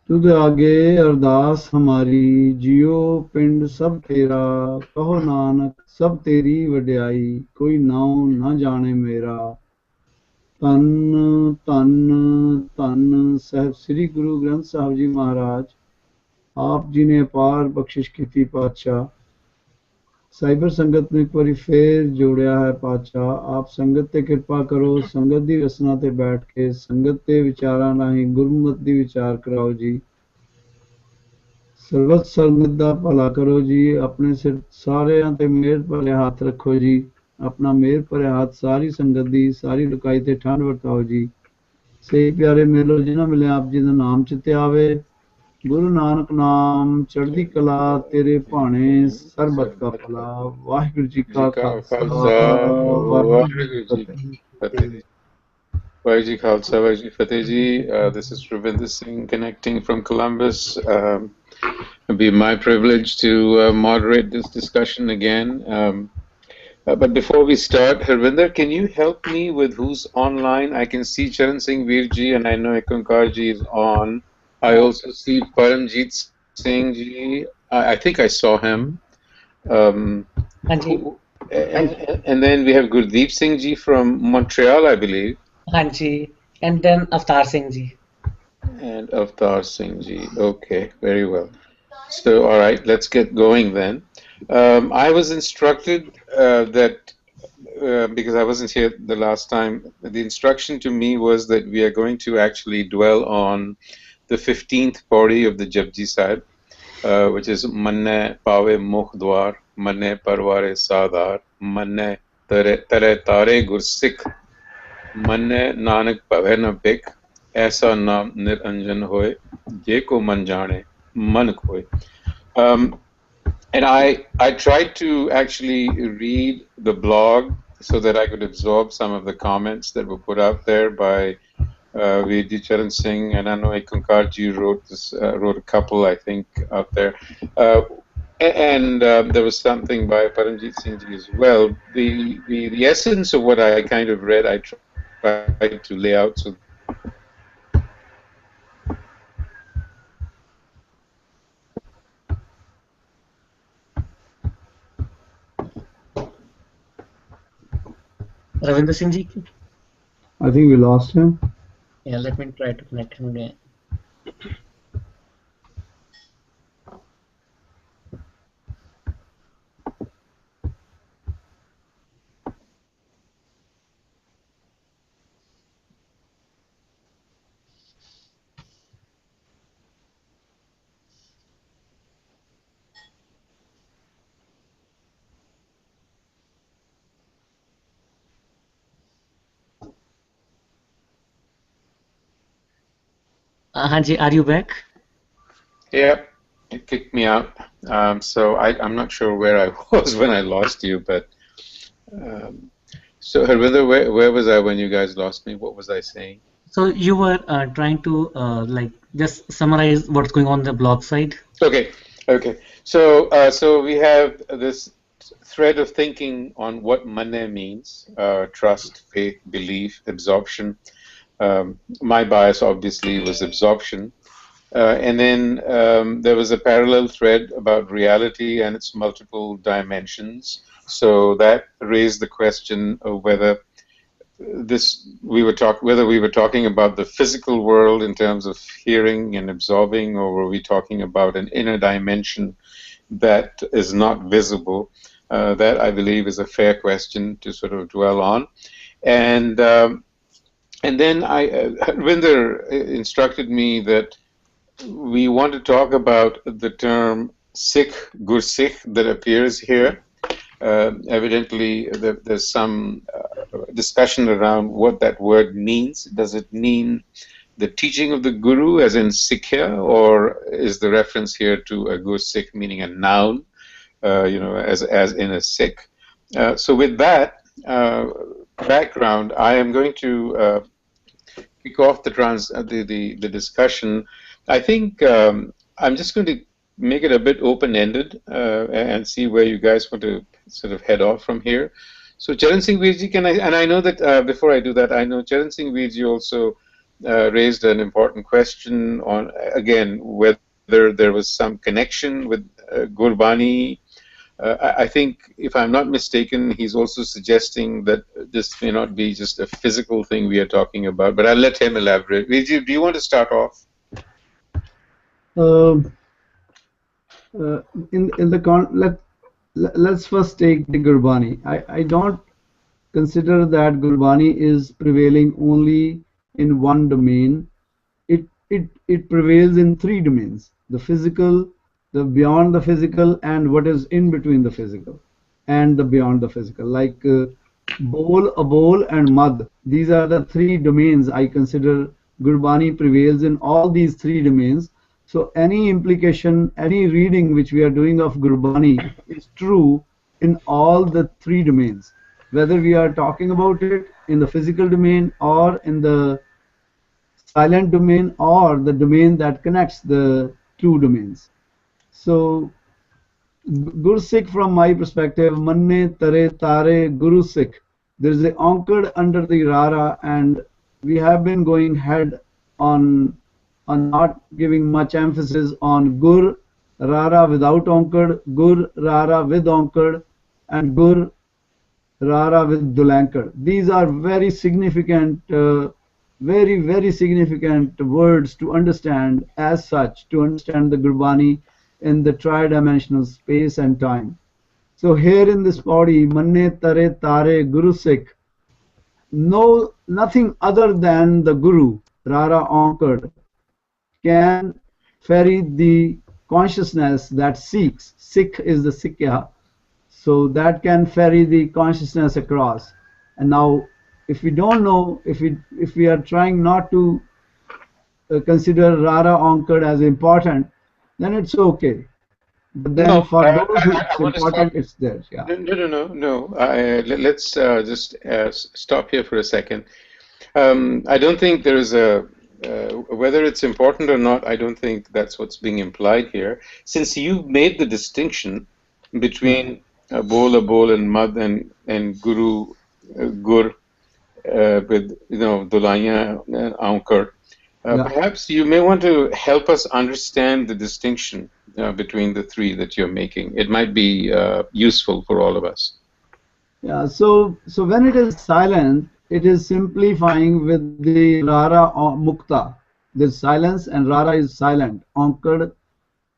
तुद आगे अरदास हमारी जियो पिंड सब तेरा कहो नानक सब तेरी वड्याई कोई नाम न जाने मेरा धन धन धन साहब श्री गुरु ग्रंथ साहब जी महाराज आप जी ने अपार बख्शिश की पातशाह साइबर संगत ने एक बारी फिर जोड़िया है पातशाह आप संगत ते कृपा करो संगत दी रसना ते बैठ के संगत ते विचारां राहीं गुरमत दी विचार कराओ जी ਸਰਬਤ ਸੰਗਤ ਦਾ ਭਲਾ ਕਰੋ ਜੀ ਆਪਣੇ ਸਿਰ ਸਾਰਿਆਂ ਤੇ ਮਿਹਰ ਭਰੇ ਹੱਥ ਰੱਖੋ ਜੀ ਆਪਣਾ ਮਿਹਰ ਭਰੇ ਹੱਥ ਸਾਰੀ ਸੰਗਤ ਦੀ ਸਾਰੀ ਲੁਕਾਈ ਤੇ ਠੰਡ ਵਰਤਾਓ ਜੀ ਸਹੀ ਪਿਆਰੇ ਮੇਲੋ ਜਿਨ੍ਹਾਂ ਮਿਲੇ ਆਪ ਜੀ ਦਾ ਨਾਮ ਚਿੱਤੇ ਆਵੇ ਗੁਰੂ ਨਾਨਕ ਨਾਮ ਚੜ੍ਹਦੀ ਕਲਾ ਤੇਰੇ ਭਾਣੇ ਸਰਬਤ ਕਾ ਭਲਾ ਵਾਹਿਗੁਰੂ ਜੀ ਕਾ ਖਾਲਸਾ ਵਾਹਿਗੁਰੂ ਜੀ ਕੀ ਫਤਿਹ Vaisakhi ji Khalsa, Vaisakhi Fateh ji. This is Ravinder Singh connecting from Columbus. It'll be my privilege to moderate this discussion again. But before we start, Harvinder, can you help me with who's online? I can see Charan Singh Veerji and I know Ekankar ji is on. I also see Paramjit Singh ji. I think I saw him. And then we have Gurdeep Singh ji from Montreal, I believe. Hanji, and then Avtar Singh ji. And Avtar Singh ji. Okay, very well. So, all right, let's get going then. I was instructed that, because I wasn't here the last time, the instruction to me was that we are going to actually dwell on the 15th Pauri of the Japji Sahib, which is Manniyeh Pave Mukhdwar, Manniyeh Parware Sadar, Manniyeh Tare Tare Gursikh, Manniyeh Nanak Pave Na Bik, Aisa Naam Niranjan Hoye, Je ko man jane, man khoye. And I tried to actually read the blog so that I could absorb some of the comments that were put out there by Veerji Charan Singh, and I know Ekankar ji wrote a couple, I think, out there. And there was something by Paramjit Singh ji as well. The essence of what I kind of read, I tried to lay out so Ravinder Singh ji. I think we lost him. Yeah, let me try to connect him again. Hanji, are you back? Yeah, it kicked me out. So I'm not sure where I was when I lost you, but so Harvinder, where was I when you guys lost me? What was I saying? So you were trying to like just summarize what's going on the blog side. Okay. So we have this thread of thinking on what Manniyeh means: trust, faith, belief, absorption. My bias obviously was absorption, and then there was a parallel thread about reality and its multiple dimensions. So that raised the question of whether we were talking about the physical world in terms of hearing and absorbing, or were we talking about an inner dimension that is not visible? That, I believe, is a fair question to sort of dwell on. And then Harvinder instructed me that we want to talk about the term Sikh, Gursikh, that appears here. Evidently, there's some discussion around what that word means. Does it mean the teaching of the Guru, as in Sikhya, or is the reference here to a Gursikh meaning a noun, as in a Sikh? So with that background, I am going to kick off the discussion. I think I'm just going to make it a bit open-ended and see where you guys want to sort of head off from here. So Charan Singh Veerji, and I know that before I do that, I know Charan Singh Veerji also raised an important question on, again, whether there was some connection with Gurbani. I think, if I'm not mistaken, he's also suggesting that this may not be just a physical thing we are talking about, but I'll let him elaborate. Vijay, do you want to start off? Um, in the let's first take the Gurbani. I don't consider that Gurbani is prevailing only in one domain. It prevails in three domains: the physical, the beyond the physical, and what is in between the physical and the beyond the physical, like bowl, abol, and mad. These are the three domains I consider. Gurbani prevails in all these three domains. So any implication, any reading which we are doing of Gurbani is true in all the three domains, whether we are talking about it in the physical domain or in the silent domain or the domain that connects the two domains. So Guru Sikh, from my perspective, Manne Tare Tare Guru Sikh. There is a anchored under the Rara, and we have been going head on not giving much emphasis on Gur Rara without anchored, Gur Rara with anchored, and Gur Rara with Dulankar. These are very significant, very significant words to understand as such, to understand the Gurbani in the tridimensional space and time. So here in this body, Manne Tare Tare Guru Sikh, no, nothing other than the Guru, Rara anchored, can ferry the consciousness that seeks. Sikh is the Sikya, so that can ferry the consciousness across. And now, if we don't know, if we are trying not to consider Rara anchored as important, then it's okay. But then No, for those who I it's want to stop. important, it's there. Yeah. No. Let's just stop here for a second. I don't think there is whether it's important or not, I don't think that's what's being implied here. Since you made the distinction between a bowl, and mud, and guru, gur, with, Dulaya and Ankar. Yeah. Perhaps you may want to help us understand the distinction between the three that you're making. It might be useful for all of us. Yeah, so when it is silent, it is simplifying with the Rara Mukta. There's silence and Rara is silent. Ankad,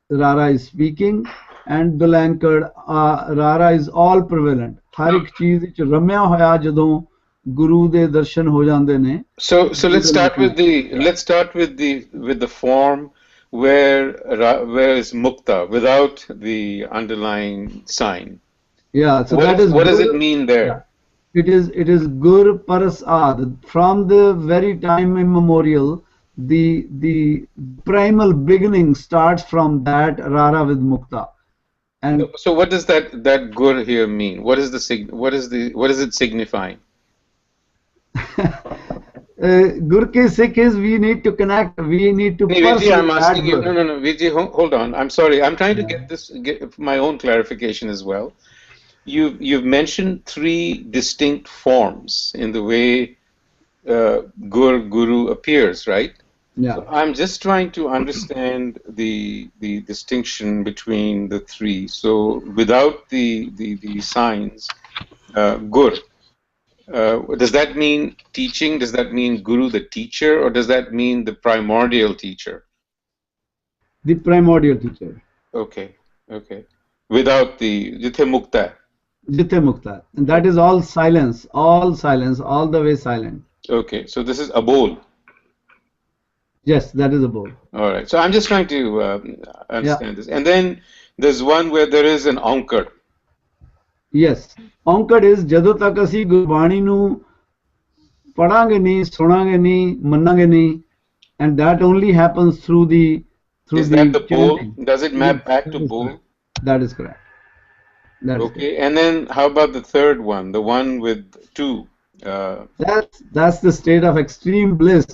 Rara is speaking, and Dulankad, Rara is all prevalent. हर एक चीज ਵਿੱਚ ਰਮਿਆ ਹੋਇਆ ਜਦੋਂ ਗੁਰੂ ਦੇ ਦਰਸ਼ਨ ਹੋ ਜਾਂਦੇ ਨੇ So Guru let's ਦੇ start with ਨਾਲ the let's start with the form where is mukta without the underlying sign. yeah, so that is What does it Gur. mean Yeah. there? It is Gur Parasad. From the very time immemorial, the primal beginning starts from that Rara with Mukta. And So what does that gur here mean? What is it signifying? Gur ke Sikh is we need to connect, we need to Hey, Vijay, pursue I'm that asking you. Gur. No. Vijay, hold on. I'm sorry. I'm trying to Yeah. get my own clarification as well. You've mentioned three distinct forms in the way guru appears, right? Yeah. So I'm just trying to understand the distinction between the three. So without the signs, gur. Does that mean teaching? Does that mean guru, the teacher, or does that mean the primordial teacher? The primordial teacher. Okay. Without the jithe mukta. Jithe Mukta. And that is all silence, all the way silent. Okay, so this is abol. Yes, that is a bowl. All right. So I'm just trying to Yeah. understand this. And then there's one where there is an ankar. Yes. Ankad is ਜਦੋਂ ਤੱਕ ਅਸੀਂ ਗੁਰਬਾਣੀ ਨੂੰ ਪੜਾਂਗੇ ਨਹੀਂ, ਸੁਣਾਂਗੇ ਨਹੀਂ, ਮੰਨਾਂਗੇ ਨਹੀਂ, and that only happens through the Is that the bowl? chanting. Does it map Yes, back to that is bowl? correct. That is correct. That is correct. Okay. And then how about the third one, the one with two? That's the state of extreme bliss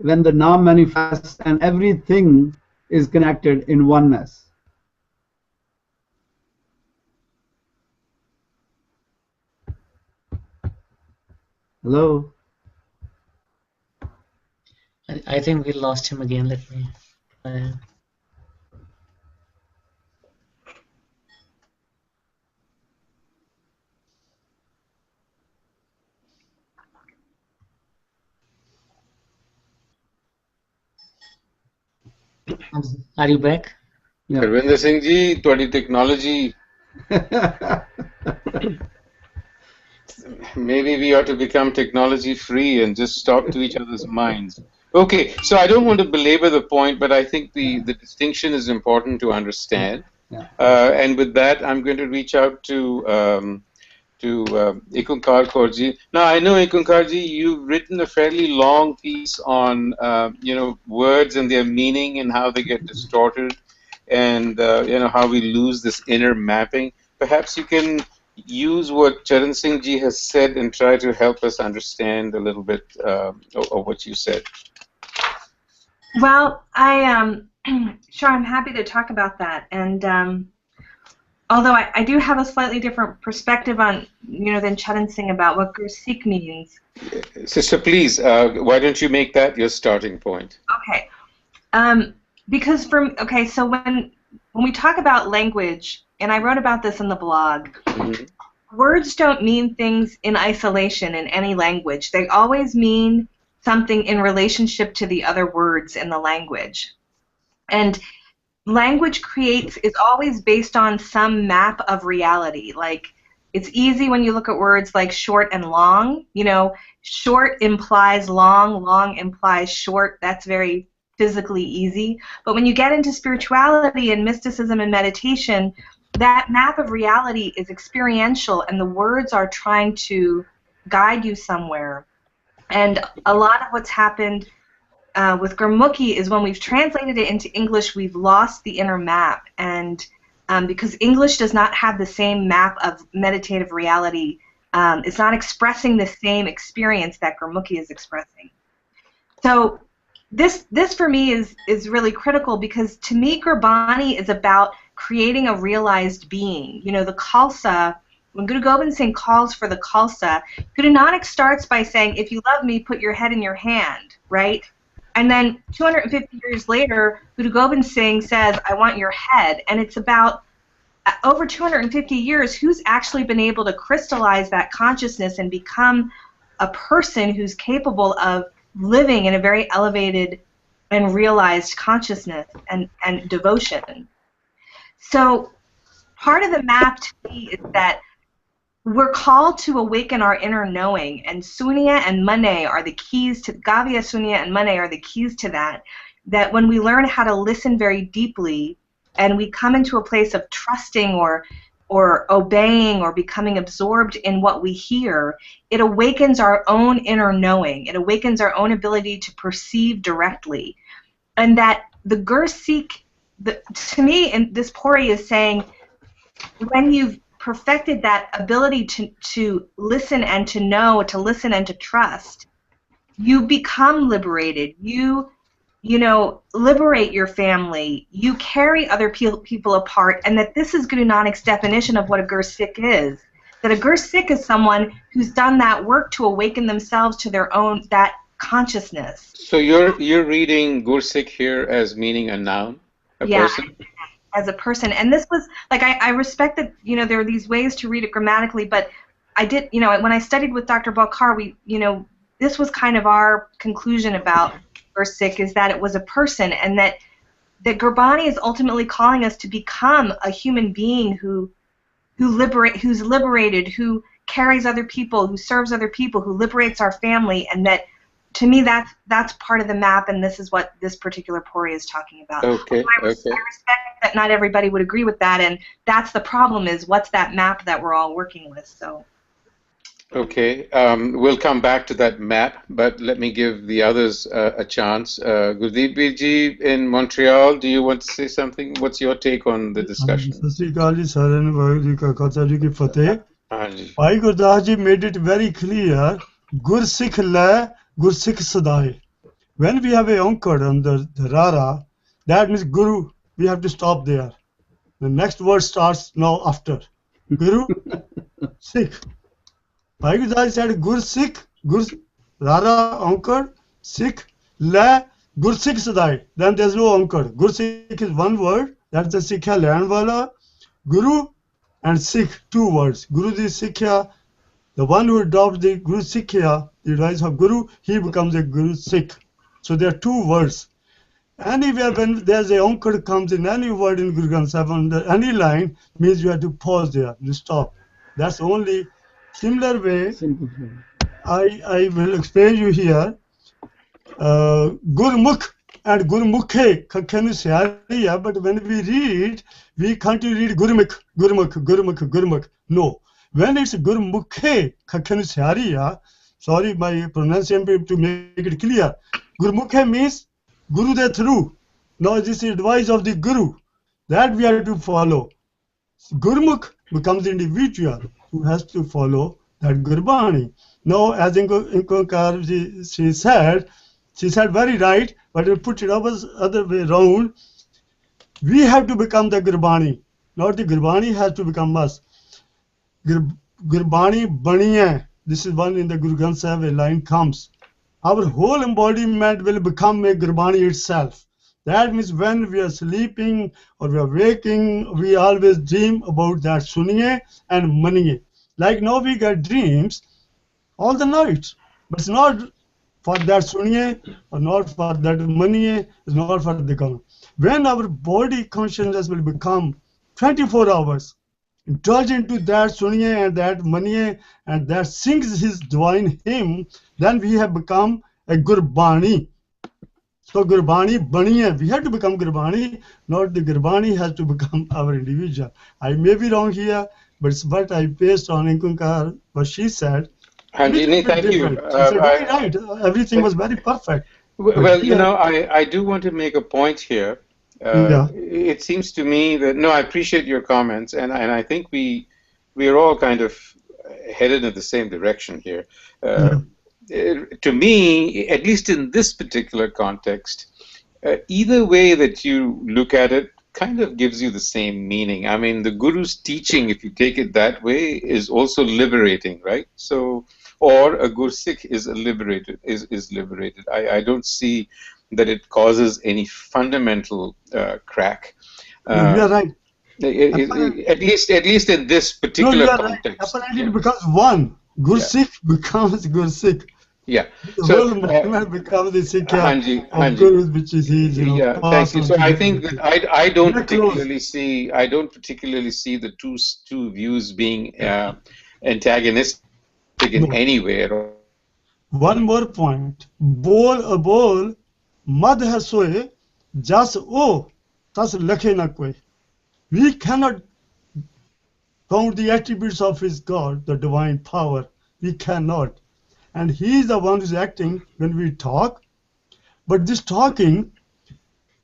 when the Naam manifests and everything is connected in oneness. Hello. I think we lost him again. Let me. Are you back? Yeah. Harvinder Singh ji, ਤੁਹਾਡੀ technology. Maybe we ought to become technology free and just talk to each other's minds. Okay, so I don't want to belabor the point, but I think the distinction is important to understand. Yeah. And with that, I'm going to reach out to Ikunkar Kaurji. Now, I know, Ikunkarji, you've written a fairly long piece on, words and their meaning and how they get distorted and, how we lose this inner mapping. Perhaps you can use what Charan Singh ji has said and try to help us understand a little bit of what you said. Well, sure, I'm happy to talk about that. And although I do have a slightly different perspective on, than Charan Singh about what Gursikh means. Sister, please, why don't you make that your starting point? Okay. Because so when we talk about language, and I wrote about this in the blog, words don't mean things in isolation in any language. They always mean something in relationship to the other words in the language. And language is always based on some map of reality. Like, it's easy when you look at words like short and long. Short implies long, long implies short. That's very physically easy. But when you get into spirituality and mysticism and meditation, that map of reality is experiential, and the words are trying to guide you somewhere. And a lot of what's happened with Gurmukhi is when we've translated it into English, we've lost the inner map. And because English does not have the same map of meditative reality, it's not expressing the same experience that Gurmukhi is expressing. So this for me is really critical, because to me Gurbani is about creating a realized being. The Khalsa, when Guru Gobind Singh calls for the Khalsa, Guru Nanak starts by saying, if you love me, put your head in your hand, right? And then 250 years later, Guru Gobind Singh says, I want your head. And it's about, over 250 years, who's actually been able to crystallize that consciousness and become a person who's capable of living in a very elevated and realized consciousness and devotion. So part of the map to me is that we're called to awaken our inner knowing, and Sunya and Manniyeh are the keys to, Gavya, Sunya, and Manniyeh are the keys to that, that when we learn how to listen very deeply and we come into a place of trusting or obeying or becoming absorbed in what we hear, it awakens our own inner knowing. It awakens our own ability to perceive directly. And that the Gursikh, to me, and this Pauri is saying, when you've perfected that ability to listen and to know, to listen and to trust, you become liberated. You liberate your family. You carry other people apart, and that this is Guru Nanak's definition of what a Gursikh is. That a Gursikh is someone who's done that work to awaken themselves to their own, that consciousness. So you're reading Gursikh here as meaning a noun, a person? As a person. And this was, like, I respect that, there are these ways to read it grammatically, but I did, when I studied with Dr. Balkar, this was kind of our conclusion about Gursikh, is that it was a person, and that Gurbani is ultimately calling us to become a human being who's liberated, who carries other people, who serves other people, who liberates our family, and that, to me, that's part of the map, and this is what this particular Pauri is talking about. Okay. I respect that not everybody would agree with that, and that's the problem, is what's that map that we're all working with. So. Okay, we'll come back to that map, but let me give the others a chance. Gurdeep ji in Montreal, do you want to say something? What's your take on the discussion? Bhai Gurdas ji made it very clear, Gursikh la, Gursikh sadai. When we have a onkar under the rara, that means Guru, we have to stop there. The next word starts now after. Guru, Sikh. Bhai Gurdas said Gursikh, Rara onkar, Sikh, Le Gursikh Sadai. Then there's no Ankar. Gursikh is one word. That's the Sikhya land wala. Guru and Sikh, two words. Guru is Sikhya. The one who adopts the Guru Sikhya, the advice of Guru, he becomes a Guru Sikh. So there are two words. Anywhere when there's a Ankar comes in any word in Guru Granth Sahib under any line, means you have to pause there, you stop. That's only similar way. Simple. I will explain you here. Gurmukh and Gurmukhe, Kakhanu Syariya, but when we read, we can't read Gurmukh, Gurmukh, Gurmukh, Gurmukh. No. When it's Gurmukhe, Kakhanu Syariya, sorry, my pronunciation to make it clear. Gurmukhe means Guru the through. Now this is advice of the Guru that we have to follow. Gurmukh becomes the individual who has to follow that Gurbani. Now, as Inkonkar she said very right, but we put it other way around. We have to become the Gurbani, not the Gurbani has to become us. Gurbani Manniyeh. This is one in the Guru Granth Sahib, a line comes. Our whole embodiment will become a Gurbani itself. That means when we are sleeping or we are waking, we always dream about that Suniye and Manniyeh. Like now we get dreams all the night, but it's not for that Suniye or not for that Manniyeh, it's not for the Gana. When our body consciousness will become 24 hours, indulge into that Suniye and that Manniyeh and that sings his divine hymn, then we have become a Gurbani. So Gurbani Manniyeh, we have to become Gurbani, not the Gurbani has to become our individual. I may be wrong here, but it's what I based on Inkunkar, what she said. Hanjini, thank you. She said very right. Everything was very perfect. Well, you know, I do want to make a point here. It seems to me that, no, I appreciate your comments, and I think we are all kind of headed in the same direction here. To me, at least in this particular context, either way that you look at it kind of gives you the same meaning. I mean, the Guru's teaching, if you take it that way, is also liberating, right? So, or a Gursikh is liberated. I don't see that it causes any fundamental crack. You are right. At least in this particular context. Right. Apparently, it becomes one. Gursikh becomes Gursikh. Yeah. The whole movement becomes the Sikhya of Gurus, which is his, thank you. So I think that I don't particularly see the two views being antagonistic in any way at all. One more point. Bol mad hai soe jas o tas lakhe na koi. We cannot count the attributes of his God, the divine power. We cannot. And he is the one who is acting when we talk. But this talking,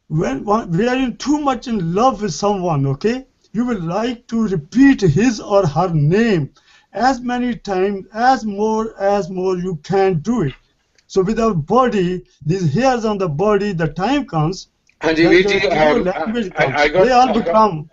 when we are too much in love with someone, okay, you will like to repeat his or her name as many times, as more you can do it. So with our body, these hairs on the body, the time comes, they all become.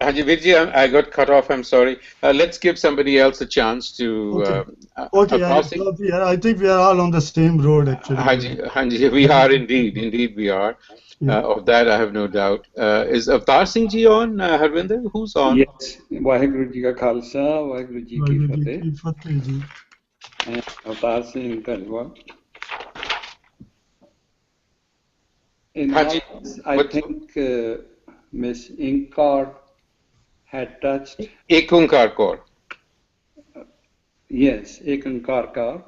Virji, I got cut off. I'm sorry. Let's give somebody else a chance to. Okay, I think we are all on the same road, actually. Hanji, we are indeed. Indeed, we are. Of that, I have no doubt. Is Avtar Singh ji on, Harvinder? Who's on? Yes. Vaheguru ji ka Khalsa, Vaheguru ji ki Fateh. And Avtar Singh Kalwa. I think Miss Inkar had touched. Ekunkar Kaur. Yes, Ekunkar Kaur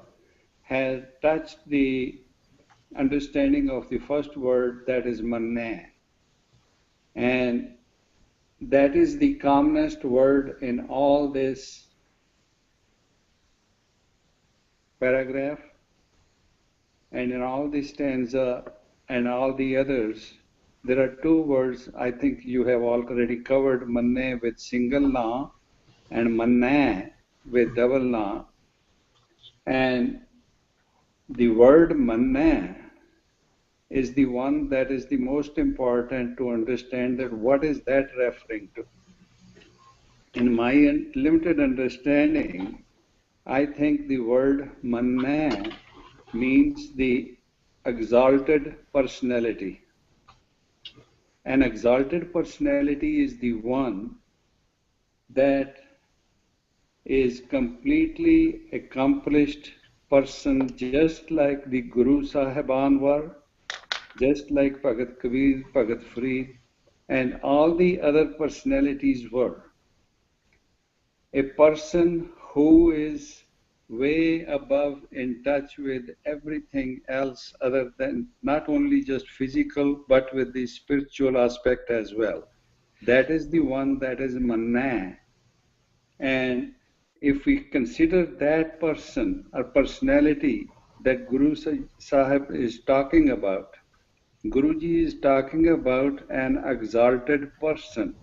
had touched the understanding of the first word, that is Manniyeh. And that is the calmest word in all this paragraph and in all the stanza and all the others. There are two words I think you have already covered, Manniyeh with single na and Manniyeh with double na. And the word Manniyeh is the one that is the most important to understand that what is that referring to. In my limited understanding, I think the word Manniyeh means the exalted personality. An exalted personality is the one that is completely accomplished person, just like the Guru Sahiban were, just like Bhagat Kabir, Bhagat Farid, and all the other personalities were. A person who is way above, in touch with everything else other than not only just physical, but with the spiritual aspect as well. That is the one that is Manniyeh. And if we consider that person or personality that Guru Sahib is talking about, Guruji is talking about an exalted person.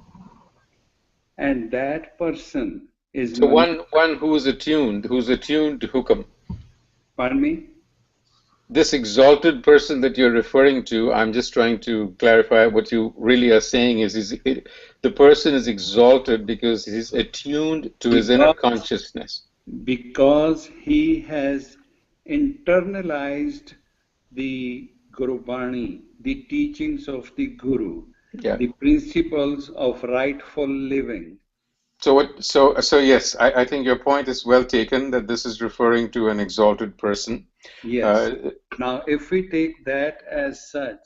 And that person is So one who's attuned to hukam. Pardon me? This exalted person that you're referring to, I'm just trying to clarify what you really are saying is the person is exalted because he's attuned to his inner consciousness. Because he has internalized the Gurbani, the teachings of the Guru, the principles of rightful living. So yes, I think your point is well taken, that this is referring to an exalted person. Yes. Now, if we take that as such,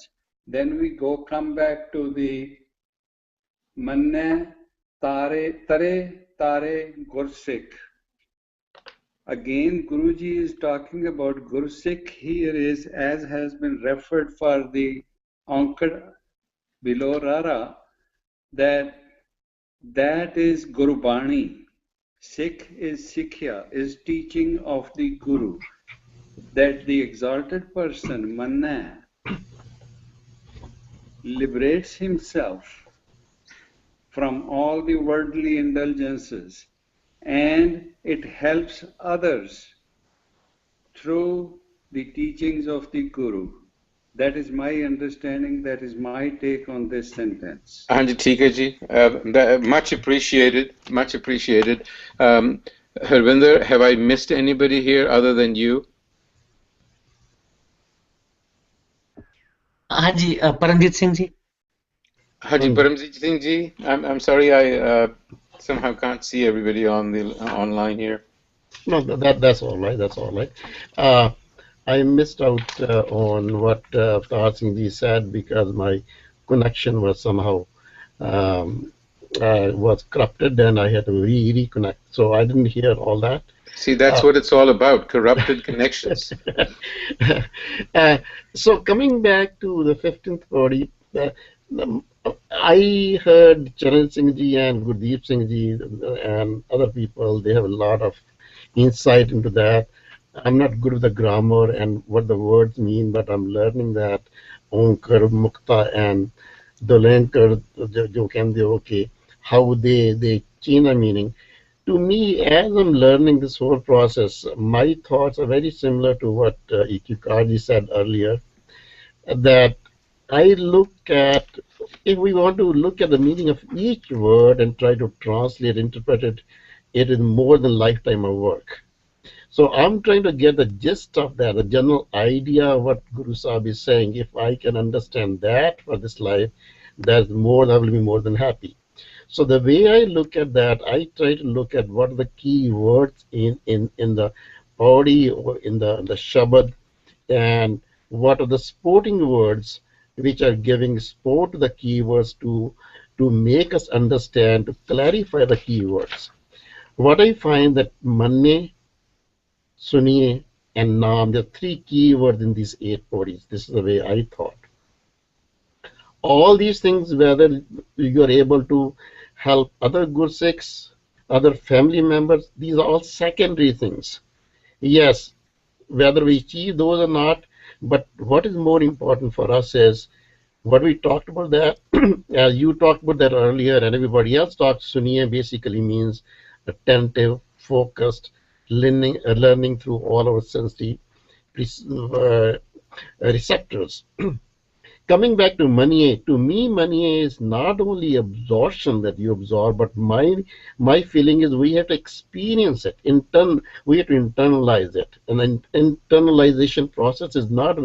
then we come back to the Manniyeh Tare Gursikh. Again, Guruji is talking about Gursikh here is, as has been referred for the Ankad below Rara, that is Gurbani. Sikh is Sikhya, is teaching of the Guru. That the exalted person, Manniyeh, liberates himself from all the worldly indulgences, and it helps others through the teachings of the Guru. That is my understanding, that is my take on this sentence. Anji Tika ji, much appreciated, much appreciated. Harvinder, have I missed anybody here other than you? Haji, Paramjit Singh ji. Haji Paramjit Singh ji, I'm sorry, I somehow can't see everybody on the online here. No, that's all right. That's all right. I missed out on what Avtar Singh ji said because my connection was somehow was corrupted, and I had to reconnect. So I didn't hear all that. See, that's what it's all about, corrupted connections. So coming back to the 15th Pauri, I heard Charan Singh ji and Gurdeep Singh ji and other people, they have a lot of insight into that. I'm not good with the grammar and what the words mean, but I'm learning that Onkar, Mukta and Dolankar, jo kehande okay, how they change the meaning. To me, as I'm learning this whole process, my thoughts are very similar to what E.Q. Kaji said earlier, that I look at, if we want to look at the meaning of each word and try to translate, interpret it, it is more than lifetime of work. So I'm trying to get the gist of that, the general idea of what Guru Sahib is saying. If I can understand that for this life, I will be more than happy. So the way I look at that, I try to look at what are the key words in the Pauri or in the Shabad, and what are the sporting words which are giving sport to the keywords to make us understand, to clarify the keywords. What I find that Manniyeh, Suniye, and Naam, there are three keywords in these 8 Pauris. This is the way I thought. All these things, whether you are able to help other Gursikhs, other family members, these are all secondary things. Yes, whether we achieve those or not, but what is more important for us is what we talked about that, as you talked about that earlier and everybody else talked, Suniya basically means attentive, focused, learning through all our sensory receptors. coming back to Manniyeh, to me, Manniyeh is not only absorption that you absorb, but my feeling is we have to experience it. We have to internalize it. And the internalization process is not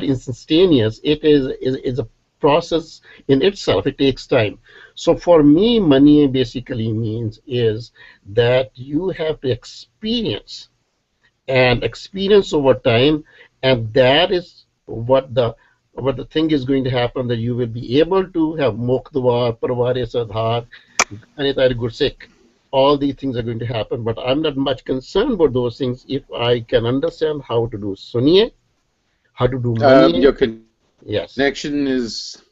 instantaneous. It is a process in itself. It takes time. So for me, Manniyeh basically means is that you have to experience over time, and that is what the thing is going to happen, that you will be able to have Mokdwar, Parware Sadhar, Anitar Gursik. All these things are going to happen, but I'm not much concerned about those things if I can understand how to do Suniye, how to do Manniyeh. Your Yes. connection is...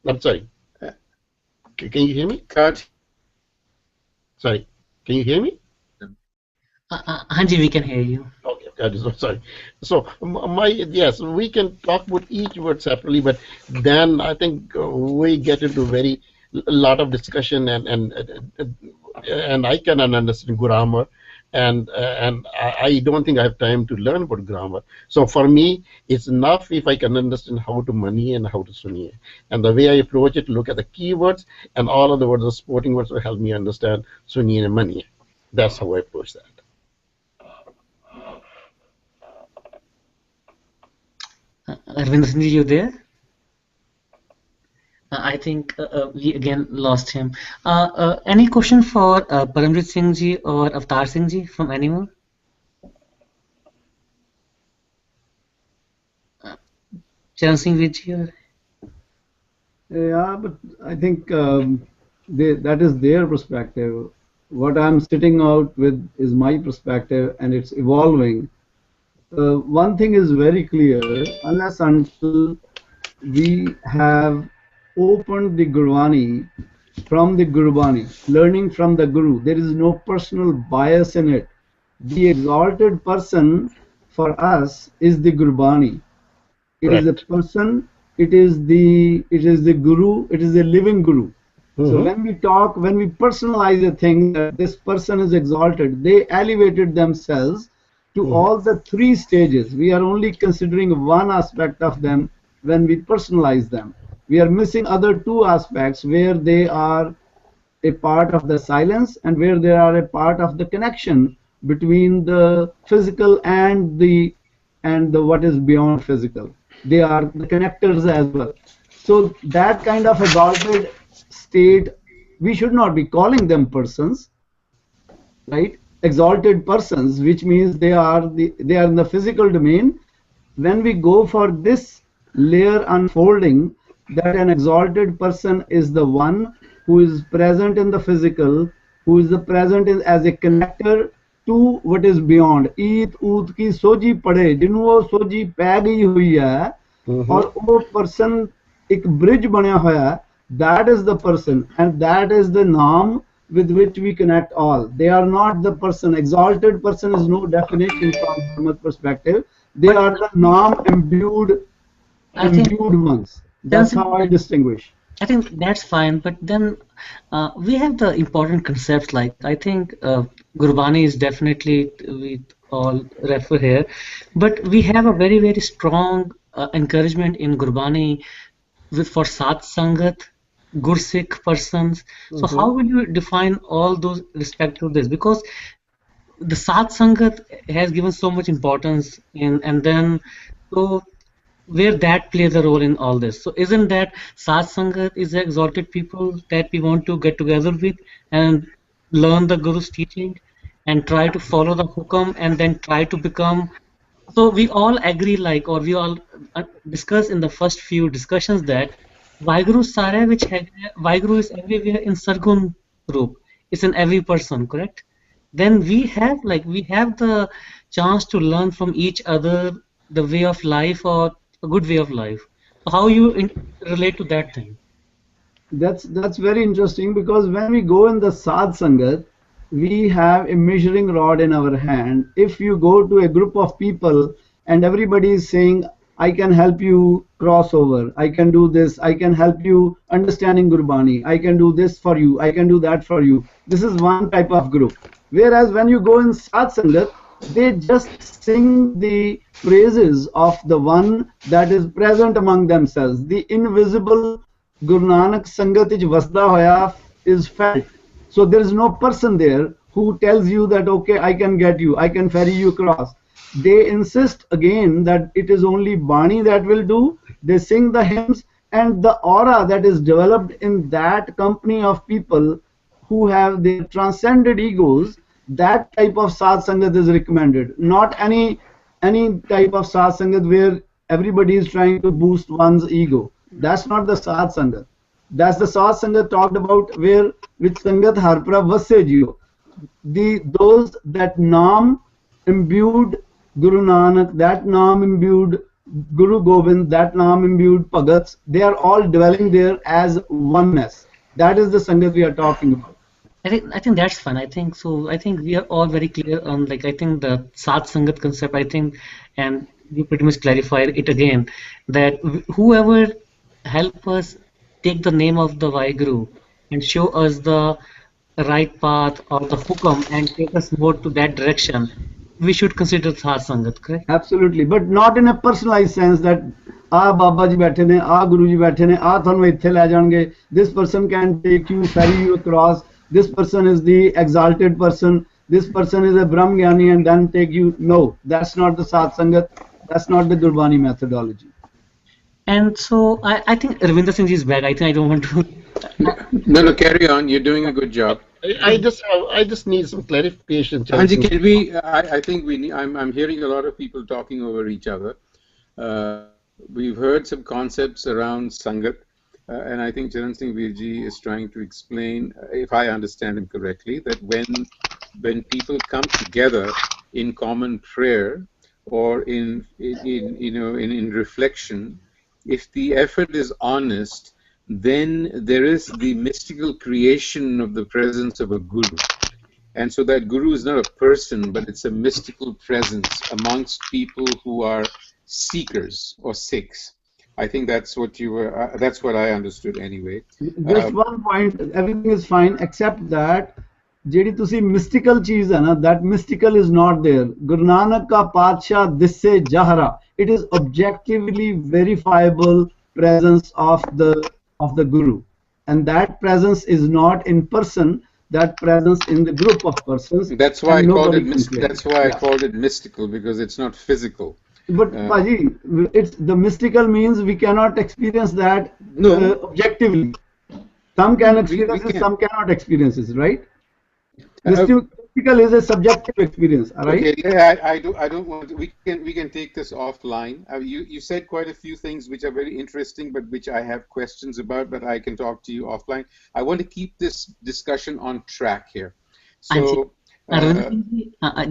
I'm sorry. Can you hear me? Cut. Sorry. Can you hear me? Hanji, we can hear you. Okay, I'm so sorry. So yes, we can talk about each word separately, but then I think we get into a lot of discussion, and I cannot understand grammar, and I don't think I have time to learn about grammar. So for me, it's enough if I can understand how to Manniyeh and how to Suniye, and the way I approach it, look at the keywords, and all of the words, the supporting words, will help me understand Suniye and Manniyeh. That's how I approach that. Arvind Singh, you there? I think we again lost him. Any question for Paramjit Singh ji or Avtar Singh ji from anyone? Charan Singh ji? Yeah, but I think that is their perspective. What I'm sitting out with is my perspective, and it's evolving. One thing is very clear: unless until we have opened the Gurbani from the Gurbani, learning from the Guru, there is no personal bias in it. The exalted person for us is the Gurbani. It is a person. It is the Guru. It is a living Guru. So when we personalize a thing that this person is exalted, they elevated themselves to all the three stages. We are only considering one aspect of them when we personalize them. We are missing other two aspects where they are a part of the silence and where they are a part of the connection between the physical and the what is beyond physical. They are the connectors as well. So that kind of exalted state, we should not be calling them persons, right? Exalted persons, which means they are in the physical domain. When we go for this layer unfolding, that an exalted person is the one who is present in the physical, who is the present as a connector to what is beyond. Eat oot ki soji pade, jinu wo soji pੈ gayi hui hai, aur wo person ek bridge banaya hoya, that is the person, and that is the naam with which we connect all. They are not the person. Exalted person is no definition from Muhammad perspective. They are the naam imbued ones. That's how I distinguish. I think that's fine, but then we have the important concepts, like I think Gurbani is definitely, we all refer here, but we have a very, very strong encouragement in Gurbani for Sat Sangat, Gursikh persons. So how will you define all those respect to this? Because the Sat Sangat has given so much importance in, and then so where that plays a role in all this. So isn't that Sat Sangat is the exalted people that we want to get together with and learn the Guru's teaching and try to follow the hukam and then try to become. So we all agree, like, or we all discuss in the first few discussions that Vaiguru Sare, which Vaiguru is everywhere in Sargun Roop. It's in every person, correct? Then we have the chance to learn from each other the way of life, or a good way of life. So how you relate to that thing? That's very interesting, because when we go in the Sadh Sangat, we have a measuring rod in our hand. If you go to a group of people and everybody is saying, I can help you cross over, I can do this, I can help you understanding Gurbani, I can do this for you, I can do that for you. This is one type of group. Whereas when you go in Sadh Sangat, they just sing the praises of the one that is present among themselves. The invisible Guru Nanak Sangat ij vasda hoya is felt. So there is no person there who tells you that, okay, I can get you, I can ferry you across. They insist again that it is only Bani that will do. They sing the hymns, and the aura that is developed in that company of people who have their transcended egos, that type of Sat Sangat is recommended. Not any type of Sat Sangat where everybody is trying to boost one's ego. That's not the Sat Sangat. That's the Sat Sangat talked about where with Sangat Harpra Vasya Jiyo. Those that Naam imbued Guru Nanak, that Naam imbued Guru Gobind, that Naam imbued Pagats, they are all dwelling there as oneness. That is the Sangat we are talking about. I think that's fun. I think so. I think we are all very clear on, like, I think the Sat Sangat concept. I think, and you pretty much clarified it again, that whoever help us take the name of the Vaheguru and show us the right path or the hukam and take us more to that direction, we should consider Sat Sangat, correct? Absolutely, but not in a personalized sense that Baba ji बैठे ने, Guru ji बैठे ने, थानू इत्थे ले जाणगे. This person can take you, ferry you across. This person is the exalted person. This person is a Brahmgyani and then take you. No, that's not the Sat Sangat. That's not the Gurbani methodology. And so I think Ravinder Singh ji is back. I think I don't want to. No, carry on. You're doing a good job. I just need some clarification. Anji, can we? I think we need. I'm hearing a lot of people talking over each other. We've heard some concepts around Sangat, and I think Charan Singh Virji is trying to explain, if I understand him correctly, that when people come together in common prayer or in reflection, if the effort is honest, then there is the mystical creation of the presence of a guru. And so that guru is not a person, but it's a mystical presence amongst people who are seekers or Sikhs. I think that's what you were, that's what I understood anyway. Just one point, everything is fine except that ਜਿਹੜੀ ਤੁਸੀਂ mystical ਚੀਜ਼ ਹੈ ਨਾ, that mystical is not there. Guru Nanak ka Padsha disse jahra, it is objectively verifiable presence of the Guru, and that presence is not in person. That presence in the group of persons. That's why I called it. That's why I called it mystical, because it's not physical. But Paji, it's the mystical means we cannot experience that objectively. Some can experience it, some cannot experience it, right? Mystical is a subjective experience, right? Okay, yeah, I don't want to, we can take this offline. You said quite a few things which are very interesting, but which I have questions about, but I can talk to you offline. I want to keep this discussion on track here. So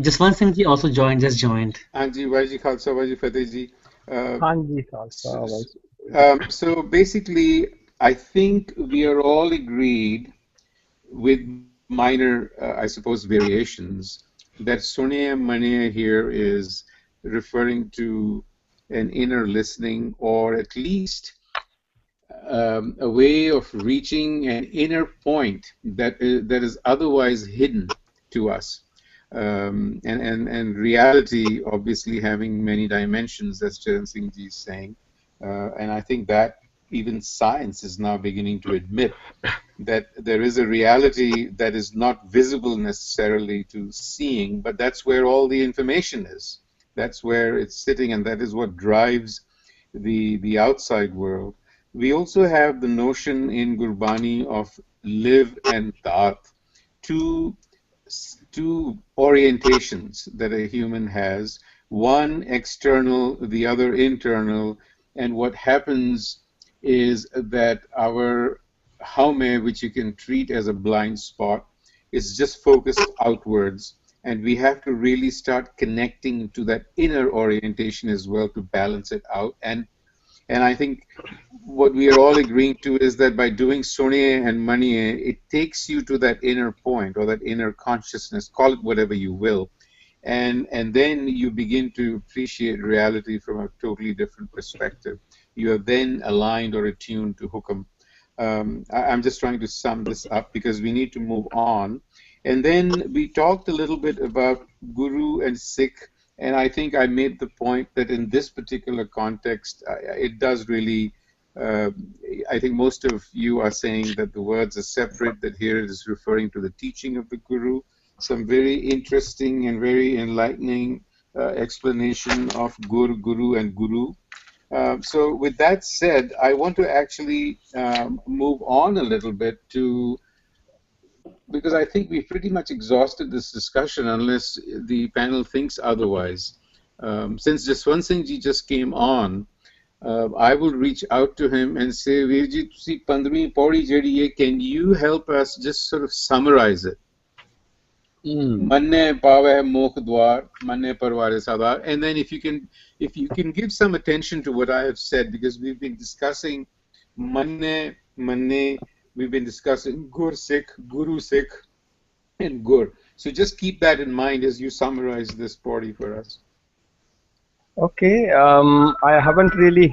just one thing, he also just joined. Anji, Vaji Khalsa, Vaji Fateh ji. Anji Khalsa. So basically, I think we are all agreed with minor, I suppose, variations, that Suniya Manniyeh here is referring to an inner listening, or at least a way of reaching an inner point that is otherwise hidden to us. And reality obviously having many dimensions, as Charan Singh ji is saying. And I think that even science is now beginning to admit that there is a reality that is not visible necessarily to seeing, but that's where all the information is. That's where it's sitting, and that is what drives the outside world. We also have the notion in Gurbani of live and tat, two orientations that a human has, one external, the other internal, and what happens is that our haume, which you can treat as a blind spot, is just focused outwards, and we have to really start connecting to that inner orientation as well to balance it out. And I think what we are all agreeing to is that by doing Suniye and Manniyeh, it takes you to that inner point, or that inner consciousness, call it whatever you will, and then you begin to appreciate reality from a totally different perspective. You are then aligned or attuned to Hukam. I'm just trying to sum this up because we need to move on. And then we talked a little bit about Guru and Sikh, and I think I made the point that in this particular context, it does really, uh, I think most of you are saying that the words are separate, that here it is referring to the teaching of the Guru. Some very interesting and very enlightening explanation of Guru, and Guru. So with that said, I want to actually move on a little bit to, because I think we've pretty much exhausted this discussion unless the panel thinks otherwise. Since Jaswant Singh ji just came on, I will reach out to him and say, Virji, tusi 15ਵੀਂ ਪੌੜੀ ਜਿਹੜੀ ਹੈ, can you help us just sort of summarize it? Manniyeh paveh mokh dwar, manniyeh parware sadar. And then if you can give some attention to what I have said, because we've been discussing manniyeh, we've been discussing Gur Sikh, Guru Sikh, and Gur. So just keep that in mind as you summarize this party for us. Okay, I haven't really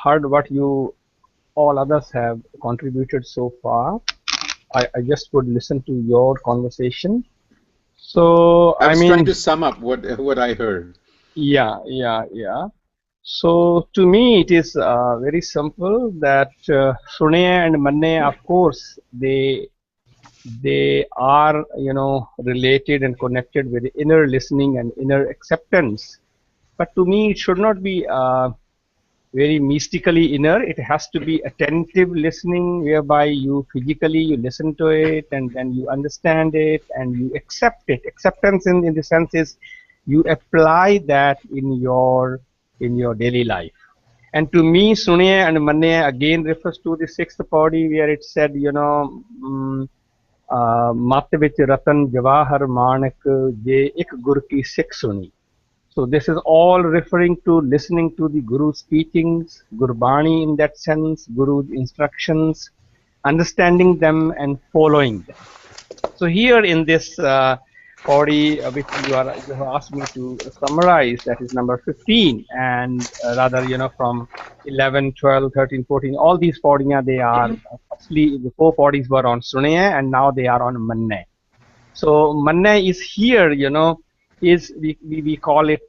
heard what you all others have contributed so far. I just would listen to your conversation. So I was trying to sum up what I heard. Yeah. So to me it is very simple that Suniye and Manniyeh, of course, they are, you know, related and connected with inner listening and inner acceptance. But to me it should not be very mystically inner. It has to be attentive listening, whereby you physically listen to it and then you understand it and you accept it. Acceptance in the sense is you apply that in your daily life. And to me, Suniye and Manniyeh again refers to the sixth body, where it said, you know, Mat vich ratan jawahar manak je ik gur ki sikh suni. So this is all referring to listening to the Guru's teachings, Gurbani in that sense, Guru's instructions, understanding them and following them. So here in this Pauri, which you have asked me to summarize, that is number 15, and rather, you know, from 11, 12, 13, 14, all these Pauriya, they are, firstly, the 4 Pauris were on Suniye, and now they are on Manniyeh. So Manniyeh is here, you know, is we call it,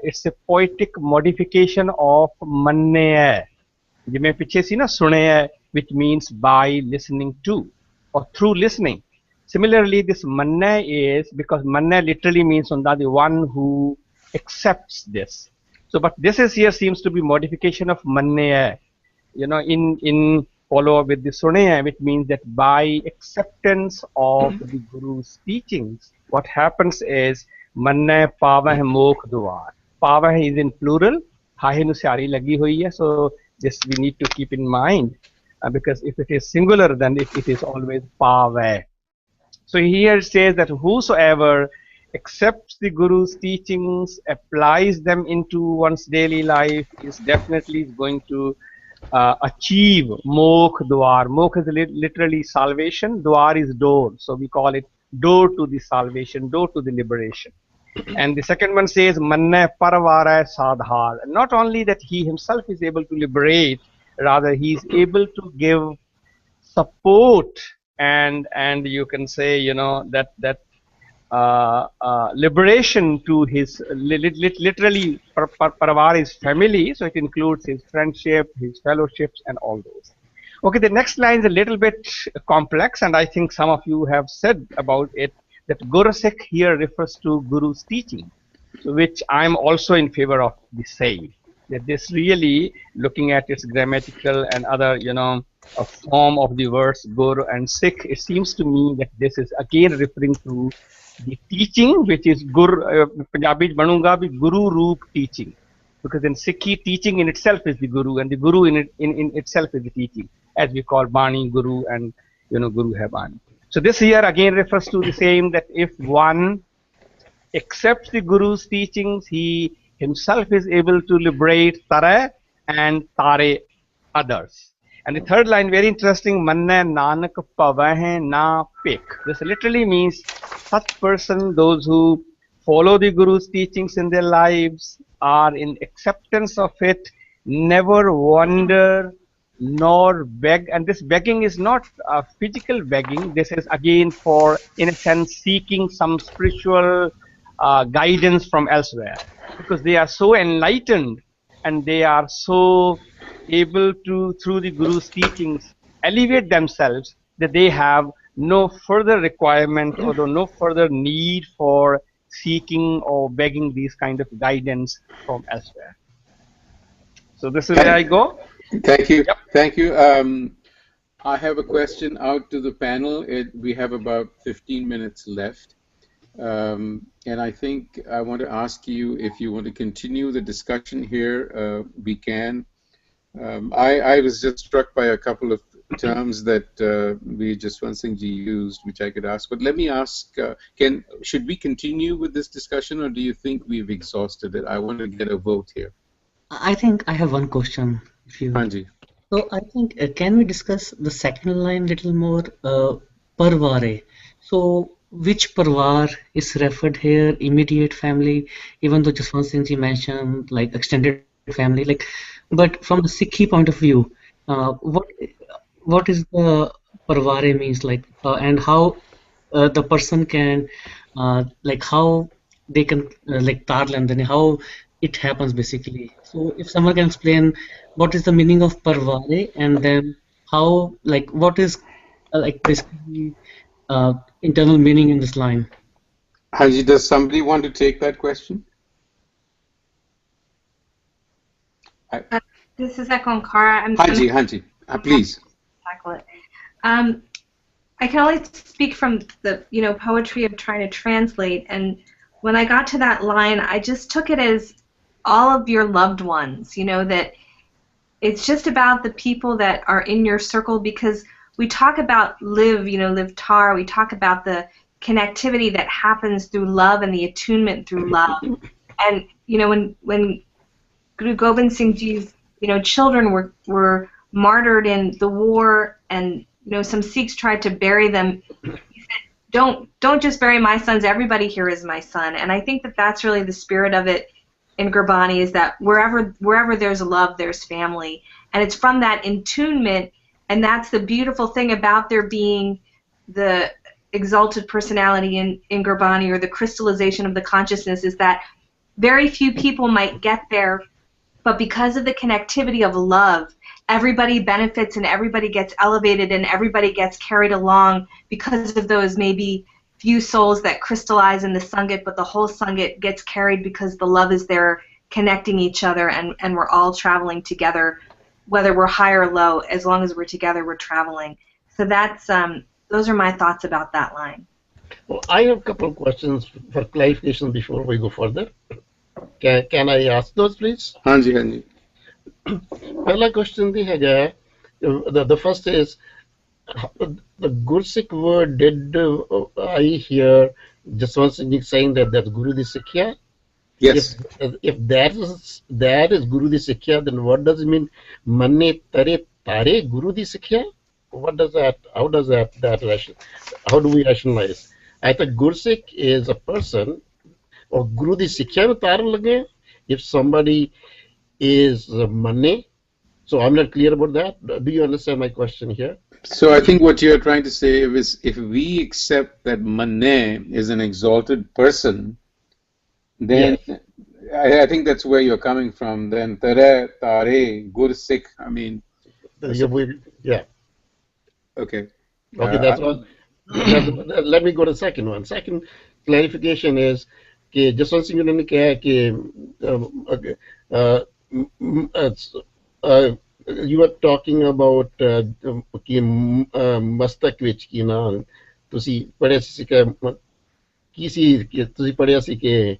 it's a poetic modification of Manniyeh. You may piche see na Suniye, which means by listening to or through listening. Similarly, this Manniyeh is, because Manniyeh literally means the one who accepts this. So, but this is here seems to be modification of Manniyeh, you know, in follow up with the Suniye, which means that by acceptance of the Guru's teachings, what happens is Manniyeh paveh mokh dwar. Paveh is in plural. Hahe nu syari lagi hui hai. So this we need to keep in mind, because if it is singular, then it is always paveh. So here it says that whosoever accepts the Guru's teachings, applies them into one's daily life, is definitely going to achieve mokh dwar. Mokh is literally salvation. Dwar is door. So we call it door to the salvation, door to the liberation. And the second one says Manniyeh parware sadhar. Not only that he himself is able to liberate, rather he is able to give support and you can say, you know, that liberation to his literally parvar is family, so it includes his friendship, his fellowships, and all those. Okay, the next line is a little bit complex, and I think some of you have said about it, that Guru Sikh here refers to Guru's teaching, so which I am also in favor of the same. That this really, looking at its grammatical and other, you know, a form of the words Guru and Sikh, it seems to me that this is again referring to the teaching, which is Punjabi banunga bhi Guru Roop teaching, because in Sikhi, teaching in itself is the Guru, and the Guru in itself is the teaching, as we call Bani Guru and, you know, Guru hai Bani. So this here again refers to the same, that if one accepts the Guru's teachings, he himself is able to liberate Tare and Tare others. And the third line, very interesting, Manniyeh nanak paveh na pik. This literally means such person, those who follow the Guru's teachings in their lives, are in acceptance of it, never wander, nor beg. And this begging is not physical begging. This is again for, in a sense, seeking some spiritual guidance from elsewhere, because they are so enlightened and they are so able to, through the Guru's teachings, elevate themselves, that they have no further requirement or no further need for seeking or begging these kind of guidance from elsewhere. So this is where I go. Thank you. Yep. Thank you. I have a question out to the panel. We have about 15 minutes left. And I think I want to ask you if you want to continue the discussion here. We can. I was just struck by a couple of terms that Jaswant Singh ji used, which I could ask. But let me ask, should we continue with this discussion, or do you think we've exhausted it? I want to get a vote here. I think I have one question. If you... Hanji. So I think, can we discuss the second line a little more? Parvare. So which parvar is referred here? Immediate family, even though Jaswant Singh ji mentioned like extended family, like, but from the Sikhi point of view, what is the parvare means, like, and how the person can, like, how they can like tarlan, and how it happens basically. So if someone can explain what is the meaning of parvare, and then how, like, what is like basically internal meaning in this line. Hanji, does somebody want to take that question? This is Ekonkara. Hanji, please. Tackle it. I can only speak from the poetry of trying to translate, and when I got to that line, I just took it as all of your loved ones. That it's just about the people that are in your circle, because we talk about live tar. We talk about the connectivity that happens through love and the attunement through love. And when Guru Gobind Singh Ji's children were martyred in the war, and some Sikhs tried to bury them, he said, don't just bury my sons. Everybody here is my son. And I think that that's really the spirit of it in Gurbani, is that wherever there's love, there's family. And it's from that attunement. And that's the beautiful thing about there being the exalted personality in Gurbani, or the crystallization of the consciousness, is that very few people might get there, but because of the connectivity of love, everybody benefits and everybody gets elevated and everybody gets carried along because of those maybe few souls that crystallize in the Sangat, but the whole Sangat gets carried because the love is there connecting each other, and we're all traveling together. Whether we're high or low, as long as we're together, we're traveling. So that's those are my thoughts about that line. Well, I have a couple of questions for clarification before we go further. Can I ask those, please? Hanji. Pehla question the first is, the Gursikh word, did I hear Jaswant Singh saying that that's Guru di Sikhya? Yes. If that is Guru di Sikhya, then what does it mean? Manne tare tare Guru di Sikhya? What does that? How does that how do we rationalize? I thought Gursikh is a person, or Guru di Sikhya mein tar lage if somebody is Manne. So I'm not clear about that. Do you understand my question here? So I think what you're trying to say is, if we accept that Manniyeh is an exalted person, then yes. I think that's where you're coming from. Then Tare, Tare, Gursikh, I mean... Yeah. Okay. Okay, that's one. Let me go to the second one. Second clarification is, Jaswant Singh ne kaha कि you are talking about कि मस्तक विच की ना तुसी पढ़िया सी कि किसी तुसी पढ़िया सी कि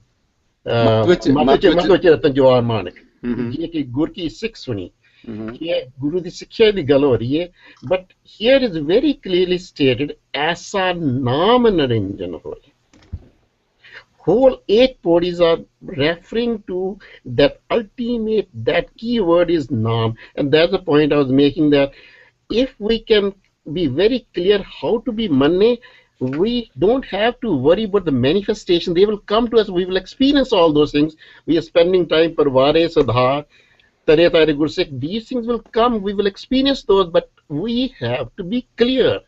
मत रतन जवाहर मानक ये कि गुर की सिख सुनी ये गुरु दी सिक्ख्या दी गल हो रही है, but here is very clearly stated ऐसा नाम निरंजन होए. Whole 8 Pauris are referring to that ultimate, that key word is Naam. And that's the point I was making, that if we can be very clear how to be Manniyeh, we don't have to worry about the manifestation. They will come to us. We will experience all those things. We are spending time Parvare, Sadhar, Tare Tare Gursikh, these things will come, we will experience those, but we have to be clear.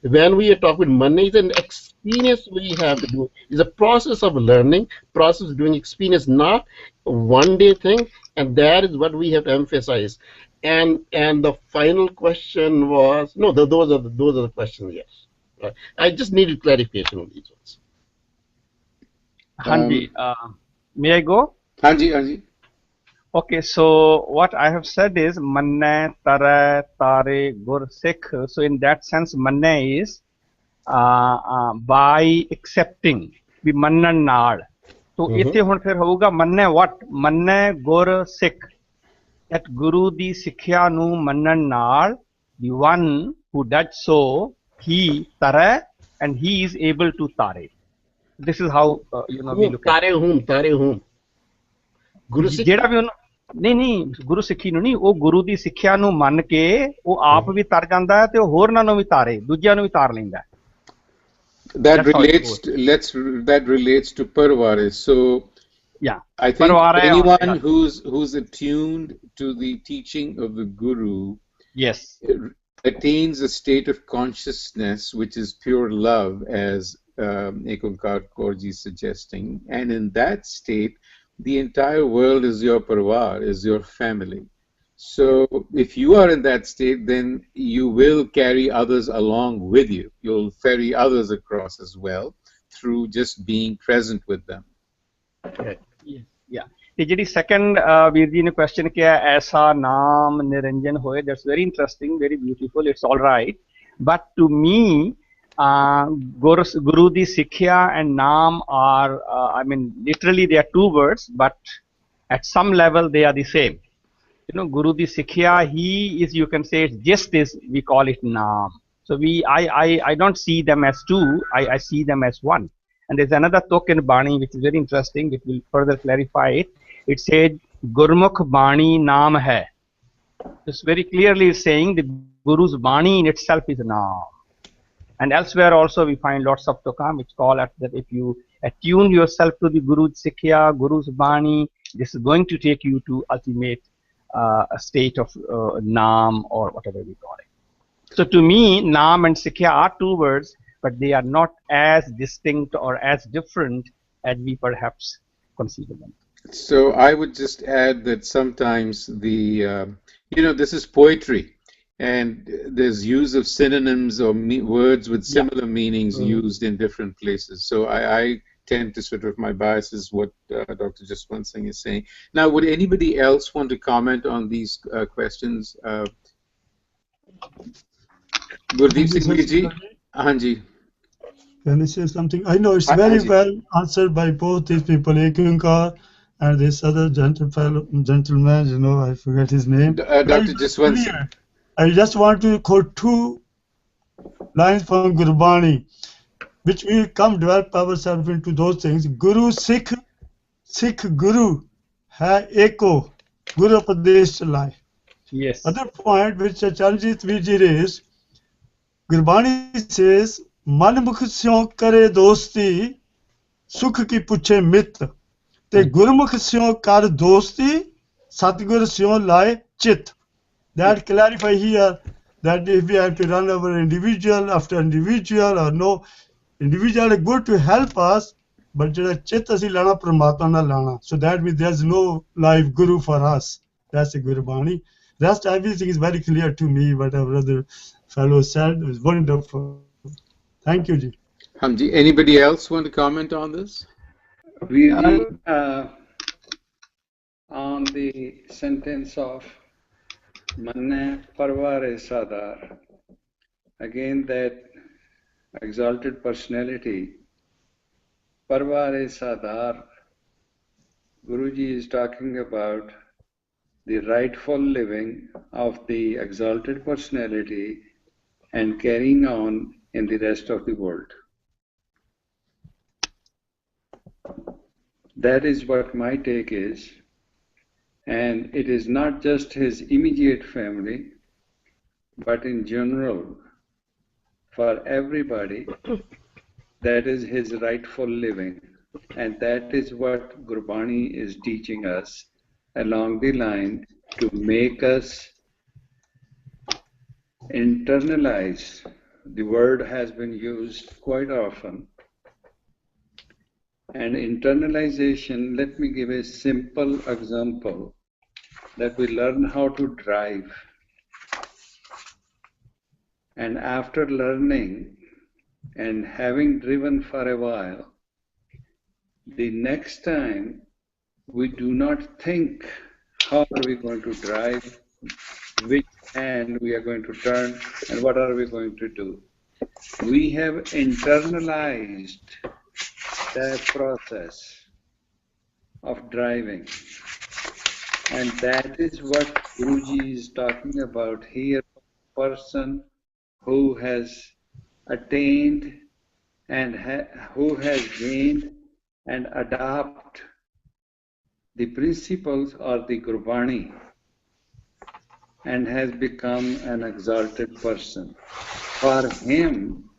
When we are talking money, it's an experience we have to do. It's a process of learning, process of doing experience, not a one-day thing, and that is what we have to emphasize. And the final question was no, those are the questions. Yes, I just needed clarification on these ones. Hanji, may I go? Hanji, Hanji. Okay, so what I have said is Manniyeh, Tare, Tare, Gursikh. So in that sense, Manniyeh is by accepting, be mannan naal. So इथे हुन फिर होगा Manniyeh what? Manniyeh Gursikh. That Guru di Sikhya nu mannan naal, the one who does so, he Tare, and he is able to Tare. This is how we look at it. Tare whom? Guru Sikh? ਜਿਹੜਾ ਵੀ ਉਹਨੂੰ ਨਹੀਂ ਗੁਰੂ ਸਿੱਖੀ ਨੂੰ ਨਹੀਂ, ਉਹ ਗੁਰੂ ਦੀ ਸਿੱਖਿਆ ਨੂੰ ਮੰਨ ਕੇ ਉਹ ਆਪ ਵੀ ਤਰ ਜਾਂਦਾ ਹੈ ਤੇ ਉਹ ਹੋਰਨਾਂ ਨੂੰ ਵੀ ਤਾਰੇ, ਦੂਜਿਆਂ ਨੂੰ ਵੀ ਤਾਰ ਲੈਂਦਾ ਹੈ. That relates to Parvaris. So yeah, I think anyone who's attuned to the teaching of the Guru, yes, attains a state of consciousness which is pure love, as Ekonkar Kaurji is suggesting, and in that state the entire world is your parvar, is your family. So if you are in that state, then you will carry others along with you. You'll ferry others across as well through just being present with them. Right. Yes. Yeah. ਤੇ ਜਿਹੜੀ second ਵੀਰ ਜੀ ਨੇ question ਕਿਹਾ ਐਸਾ ਨਾਮ ਨਿਰੰਜਨ ਹੋਏ, that's very interesting, very beautiful, it's all right, but to me Guru di Sikhya and Naam are, I mean, literally they are two words, but at some level they are the same. You know, Guru di Sikhya, he is, you can say, just is, we call it Naam. So I don't see them as two, I see them as one. And there's another talk in Bani which is very interesting, which will further clarify it. It said, Gurmukh Bani Naam hai. It's very clearly saying the Guru's Bani in itself is Naam. And elsewhere also we find lots of tokam which call at that if you attune yourself to the Guru's Sikhya, Guru's Bani, this is going to take you to ultimate a state of Naam or whatever we call it. So to me, Naam and Sikhya are two words, but they are not as distinct or as different as we perhaps conceive of them. So I would just add that sometimes the, this is poetry. And there's use of synonyms or words with similar meanings used in different places. So I tend to sort of, my bias is what Dr. Jaswant Singh is saying. Now, would anybody else want to comment on these questions? Gurdeep Singh ji? Hanji. Can I say something? I know it's very well answered by both these people, Ekunkar and this other gentleman, I forget his name. Dr. Jaswant Singh. I just want to quote two lines from Gurbani, which we come develop ourselves into those things. Guru Sikh, Sikh Guru hai eko, Guru Upadesh chalai. Yes. Other point which Charanjit Vijay raised, Gurbani says, Man mukh syon kare dosti, sukh ki puche mit. Te Gurmukh syon kar dosti, Satgur syon lai chit. That clarify here that if we have to run over individual after individual or no, individual is good to help us, but chit asi lana Paramatma na lana. So that means there's no live Guru for us. That's the Gurbani. Rest everything is very clear to me. What our other fellow said was wonderful. Thank you, Ji. Hamji, anybody else want to comment on this? On the sentence of Manniyeh Parvare Sadar, again that exalted personality, Parvare Sadar, Guruji is talking about the rightful living of the exalted personality and carrying on in the rest of the world. That is what my take is. And it is not just his immediate family, but in general, for everybody, that is his rightful living. And that is what Gurbani is teaching us along the line to make us internalize. The word has been used quite often. And internalization, let me give a simple example that we learn how to drive. And after learning and having driven for a while, the next time we do not think how are we going to drive, which hand we are going to turn, and what are we going to do. We have internalized that process of driving. And that is what Guruji is talking about here. A person who has attained and who has gained and adopt the principles or the Gurbani and has become an exalted person. For him,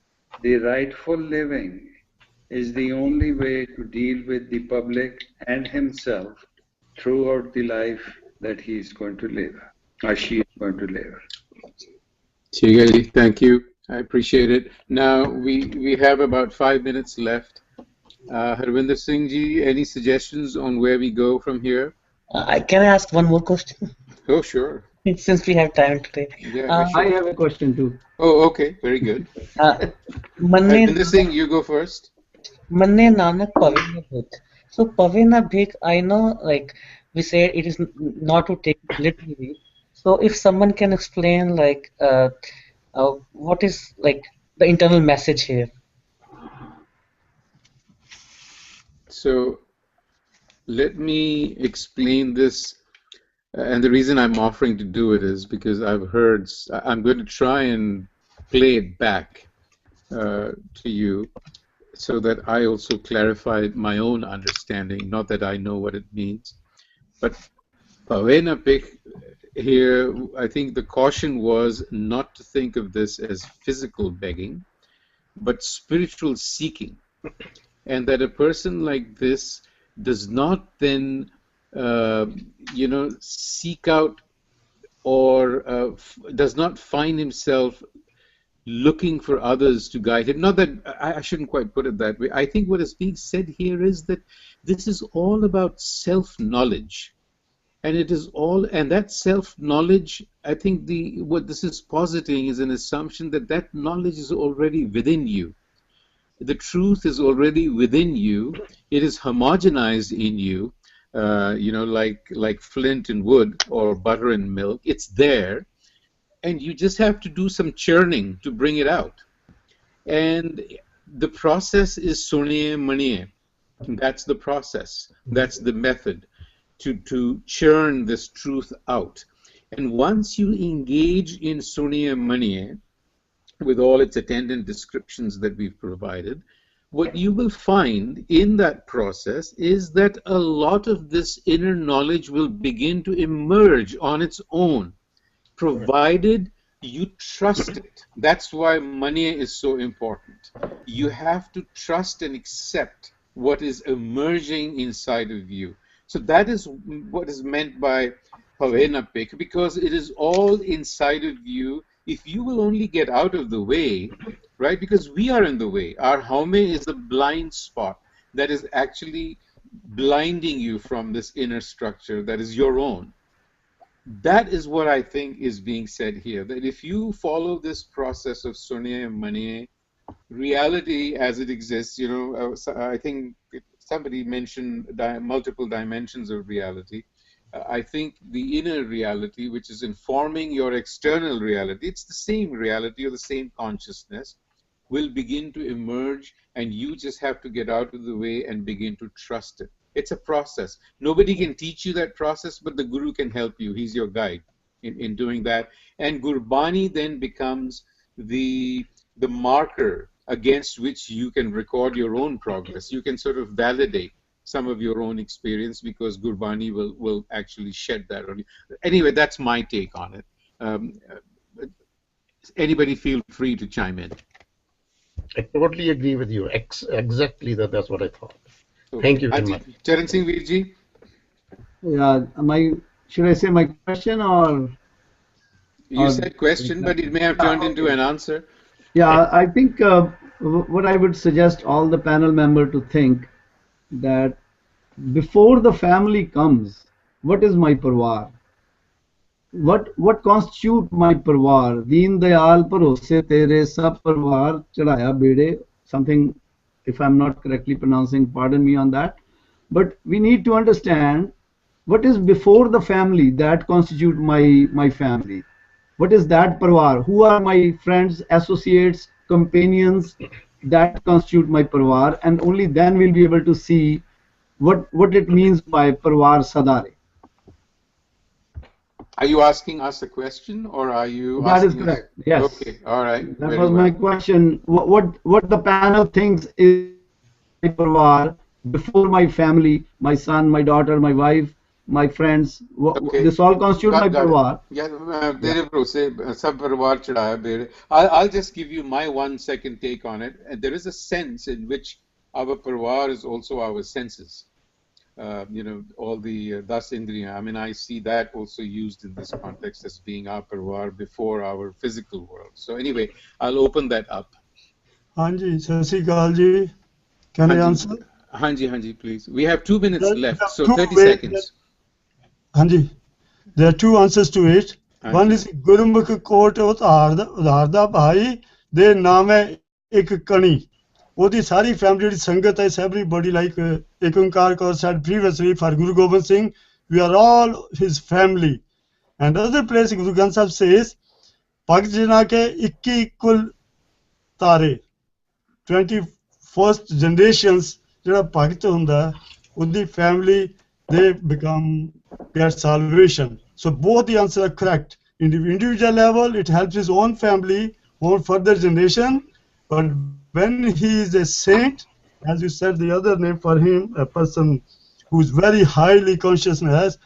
the rightful living is the only way to deal with the public and himself throughout the life that he is going to live, or she is going to live. Thank you. I appreciate it. Now, we have about 5 minutes left. Harvinder Singh ji, any suggestions on where we go from here? Can I ask one more question? Oh, sure. Since we have time today. Yeah, sure. I have a question too. Oh, okay. Very good. Manne Singh, you go first. Manne Nanak Pavena Bhik. So Pavena Bhik, I know, like we said, it is not to take it literally. So if someone can explain, like, what is like the internal message here? So let me explain this. And the reason I'm offering to do it is because I've heard, I'm going to try and play it back to you so that I also clarify my own understanding, not that I know what it means. But Pavena Bhik here, I think the caution was not to think of this as physical begging, but spiritual seeking. And that a person like this does not then seek out or does not find himself looking for others to guide him. Not that I shouldn't quite put it that way. I think what is being said here is that this is all about self-knowledge, and it is all, and that self-knowledge, I think what this is positing is an assumption that that knowledge is already within you. The truth is already within you. It is homogenized in you. Like flint and wood or butter and milk. It's there, and you just have to do some churning to bring it out. And the process is Suniye Manniyeh. That's the process. That's the method to churn this truth out. And once you engage in Suniye Manniyeh, with all its attendant descriptions that we've provided, what you will find in that process is that a lot of this inner knowledge will begin to emerge on its own, provided you trust it. That's why Manniyeh is so important. You have to trust and accept what is emerging inside of you. So that is what is meant by Pavena Bhik, because it is all inside of you. If you will only get out of the way, right, because we are in the way. Our haume is the blind spot that is actually blinding you from this inner structure that is your own. That is what I think is being said here, that if you follow this process of Suniye Manniyeh, reality as it exists, I think somebody mentioned multiple dimensions of reality. I think the inner reality, which is informing your external reality, it's the same reality or the same consciousness, will begin to emerge, and you just have to get out of the way and begin to trust it. It's a process. Nobody can teach you that process, but the Guru can help you. He's your guide in doing that. And Gurbani then becomes the marker against which you can record your own progress. You can sort of validate some of your own experience, because Gurbani will actually shed that on you. Anyway, that's my take on it. Anybody feel free to chime in. I totally agree with you. Exactly that's what I thought. Okay. Thank you very much. Charan Singh Veerji? Yeah, my should I say my question or? You said question, but it may have turned into an answer. Yeah, I think what I would suggest all the panel member to think that before the family comes, what is my parwar? What constitute my parwar? Deen Dayal Parose Tere Sab Parwar Chadaya Bede, something, if I'm not correctly pronouncing, pardon me on that. But we need to understand what is before the family that constitute my family. What is that parwar? Who are my friends, associates, companions that constitute my parwar? And only then we'll be able to see what it means by parwar sadare. Are you asking us a question, or are you That is asking us? correct. Yes. Okay. All right. That Very was my well. question. What the panel thinks is my parwar before my family, my son, my daughter, my wife, my friends. Okay. This all constitute my Got it. parwar. Yeah, Yeah. tere bharose sab parwar chadaya bede. I'll just give you my 1 second take on it. And there is a sense in which our parwar is also our senses. You know, all the das indriya. I mean, I see that also used in this context as being our parwar before our physical world. So anyway, I'll open that up. Hanji, Sat Sri Akal ji. Can I answer? Hanji, please. We have 2 minutes There left, are so two 30 ways. seconds. Hanji, there are two answers to it. One Hanji. is Gurmukh Kot Udharda Bhai, their name Ik Kani. Odi sari family Sangat is everybody like Ekankar Kaur said previously for Guru Gobind Singh, we are all his family. And other place Guru Granth Sahib says, Bhakt Jina ke 21 kul tare, 21st generations, ਜਿਹੜਾ ਭਗਤ ਹੁੰਦਾ ਉਹਦੀ family they become get salvation. So both the answers are correct. In the individual level, it helps his own family, own further generation. But when he is a saint, as you said, the other name for him, a person who's very highly consciousness,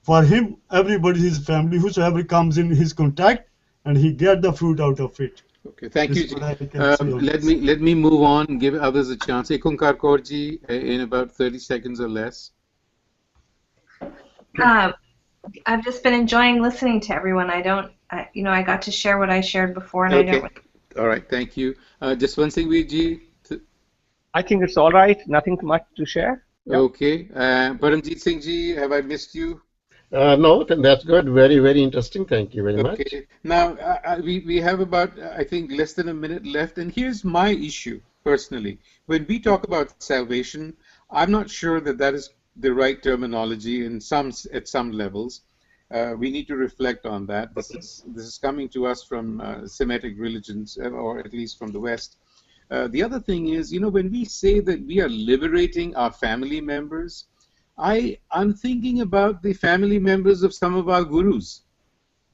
for him, everybody is family, whosoever comes in his contact, and he get the fruit out of it. Okay, thank This you, is Ji. what I can say on this. Let me move on, give others a chance. Ekunkar Kaurji, in about 30 seconds or less. I've just been enjoying listening to everyone. I got to share what I shared before, and Okay. I don't. All right, thank you. Just one thing, Ji. I think it's all right. Nothing much to share. Yeah. Okay. Paramjit Singh Ji, have I missed you? No, then that's good. Very, very interesting. Thank you very much. Okay. Now, we have about, I think, less than a minute left. And here's my issue, personally. When we talk about salvation, I'm not sure that that is the right terminology at some levels. We need to reflect on that. This is coming to us from Semitic religions, or at least from the West. The other thing is, when we say that we are liberating our family members, I'm thinking about the family members of some of our gurus,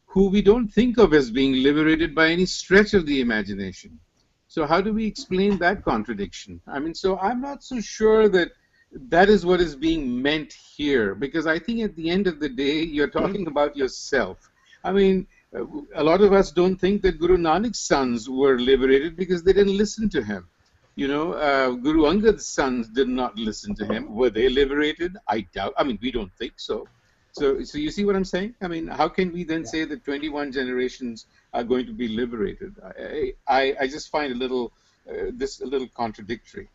who we don't think of as being liberated by any stretch of the imagination. So how do we explain that contradiction? I mean, so I'm not so sure that that is what is being meant here, because I think at the end of the day, you're talking about yourself. I mean, a lot of us don't think that Guru Nanak's sons were liberated because they didn't listen to him. Guru Angad's sons did not listen to him. Were they liberated? I doubt. I mean, we don't think so. So you see what I'm saying? I mean, how can we then say that 21 generations are going to be liberated? I just find this a little contradictory.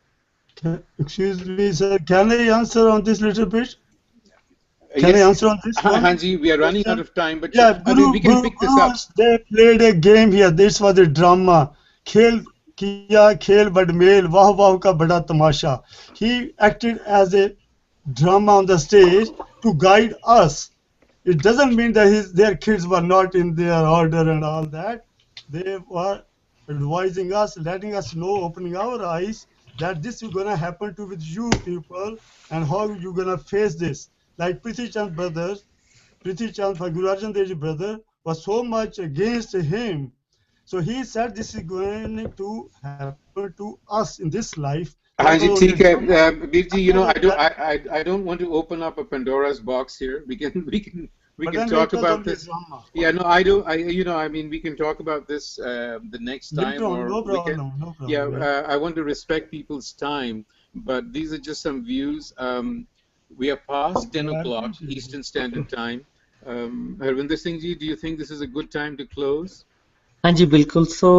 Excuse me, sir. Can I answer on this little bit? Can I answer on this one? Hanji, we are running out of time, but yeah, we can pick this up. They played a game here. This was a drama. Khel kiya, khel bad mel, wah wah ka bada tamasha. He acted as a drama on the stage to guide us. It doesn't mean that their kids were not in their order and all that. They were advising us, letting us know, opening our eyes that this is going to happen with you people and how you're going to face this. Like Prithi Chand brothers, Prithi Chand, Guru Arjan Dev Ji brother, was so much against him. So he said this is going to happen to us in this life. Hanji, Birji, I don't want to open up a Pandora's box here. We can talk about this. Yeah, no, I do. I mean, we can talk about this the next time. No problem. Yeah, I want to respect people's time, but these are just some views. We are past 10 o'clock Eastern Standard Time. Harvinder Singh ji, do you think this is a good time to close? हाँ जी बिल्कुल. So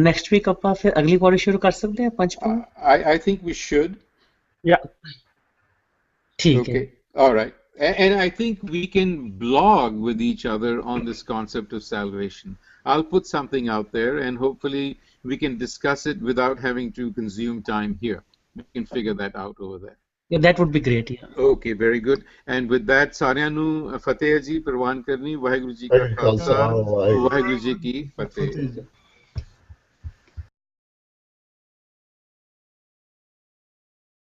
next week ਆਪਾਂ ਫਿਰ ਅਗਲੀ ਪੌੜੀ ਸ਼ੁਰੂ ਕਰ ਸਕਦੇ ਹਾਂ ਪੰਚਪਨ. I think we should. Yeah. ਠੀਕ ਹੈ. Okay. All right. And I think we can blog with each other on this concept of salvation. I'll put something out there and hopefully we can discuss it without having to consume time here. We can figure that out over there. Yeah, that would be great. Yeah. Okay, very good. And with that, ਸਾਰਿਆਂ ਨੂੰ ਫਤਿਹ ਜੀ ਪ੍ਰਵਾਨ ਕਰਨੀ ਵਾਹਿਗੁਰੂ ਜੀ ਕਾ ਖਾਲਸਾ ਵਾਹਿਗੁਰੂ ਜੀ ਕੀ ਫਤਿਹ.